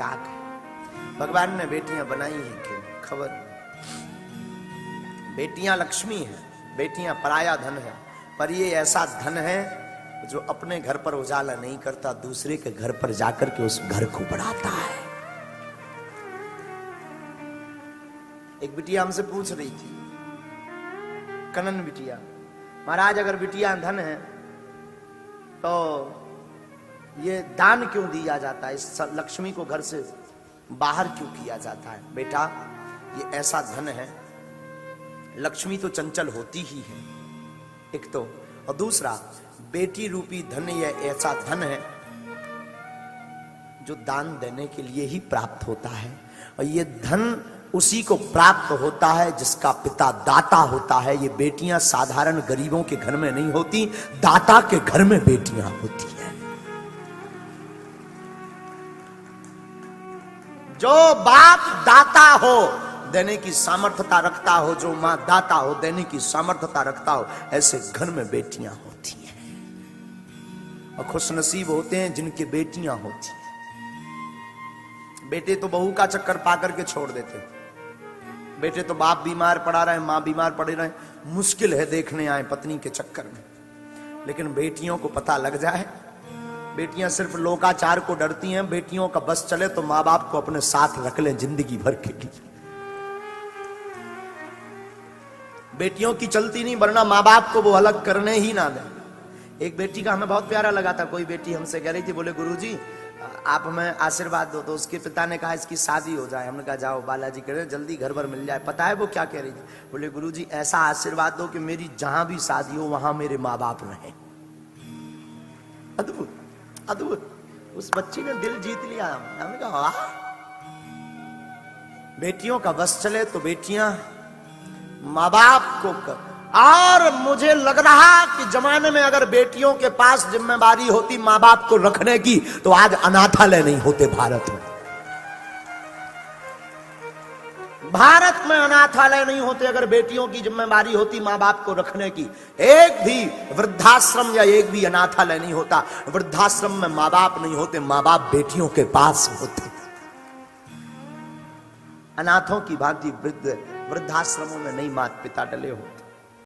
काक है। भगवान ने बेटियां बनाई ही क्यों, खबर। बेटियां लक्ष्मी हैं, बेटियां पराया धन है, पर ये ऐसा धन है जो अपने घर पर उजाला नहीं करता, दूसरे के घर पर जाकर के उस घर को बढ़ाता है। एक बिटिया हमसे पूछ रही थी, कनन बिटिया, महाराज अगर बिटिया धन है तो ये दान क्यों दिया जाता है, इस लक्ष्मी को घर से बाहर क्यों किया जाता है? बेटा ये ऐसा धन है, लक्ष्मी तो चंचल होती ही है एक तो, और दूसरा बेटी रूपी धन ये ऐसा धन है जो दान देने के लिए ही प्राप्त होता है, और ये धन उसी को प्राप्त होता है जिसका पिता दाता होता है। ये बेटियां साधारण गरीबों के घर में नहीं होती, दाता के घर में बेटियां होती हैं। जो बाप दाता हो, देने की सामर्थ्यता रखता हो, जो मां दाता हो, देने की सामर्थ्यता रखता हो, ऐसे घर में बेटियां होती हैं। और खुशनसीब होते हैं जिनके बेटियां होती हैं। बेटे तो बहू का चक्कर पा करके छोड़ देते हैं, बेटे तो बाप बीमार पड़ा रहे, मां बीमार पड़े रहे, मुश्किल है देखने आए पत्नी के चक्कर में। लेकिन बेटियों को पता लग जाए, बेटियां सिर्फ लोकाचार को डरती हैं, बेटियों का बस चले तो मां बाप को अपने साथ रख लें जिंदगी भर के लिए। बेटियों की चलती नहीं, वरना मां बाप को वो अलग करने ही ना दें। एक बेटी का हमें बहुत प्यारा लगा था, कोई बेटी हमसे कह रही थी, बोले गुरुजी आप हमें आशीर्वाद दो। तो उसके पिता ने कहा इसकी शादी हो जाए। हमने कहा जाओ बालाजी करे, जल्दी घर भर मिल जाए। पता है वो क्या कह रही थी? बोले गुरुजी ऐसा आशीर्वाद दो कि मेरी जहां भी शादी हो वहां मेरे माँ बाप रहे। अद्भुत अद्भुत, उस बच्ची ने दिल जीत लिया। हमने कहा वाह, बेटियों का बस चले तो बेटियां माँ बाप को कर। और मुझे लग रहा कि जमाने में अगर बेटियों के पास जिम्मेदारी होती माँ बाप को रखने की, तो आज अनाथालय नहीं होते भारत में। भारत में अनाथालय नहीं होते अगर बेटियों की जिम्मेदारी होती माँ बाप को रखने की। एक भी वृद्धाश्रम या एक भी अनाथालय नहीं होता। वृद्धाश्रम में माँ बाप नहीं होते, माँ बाप बेटियों के पास होते। अनाथों की भांति वृद्धाश्रमों में नहीं माता पिता डले होते।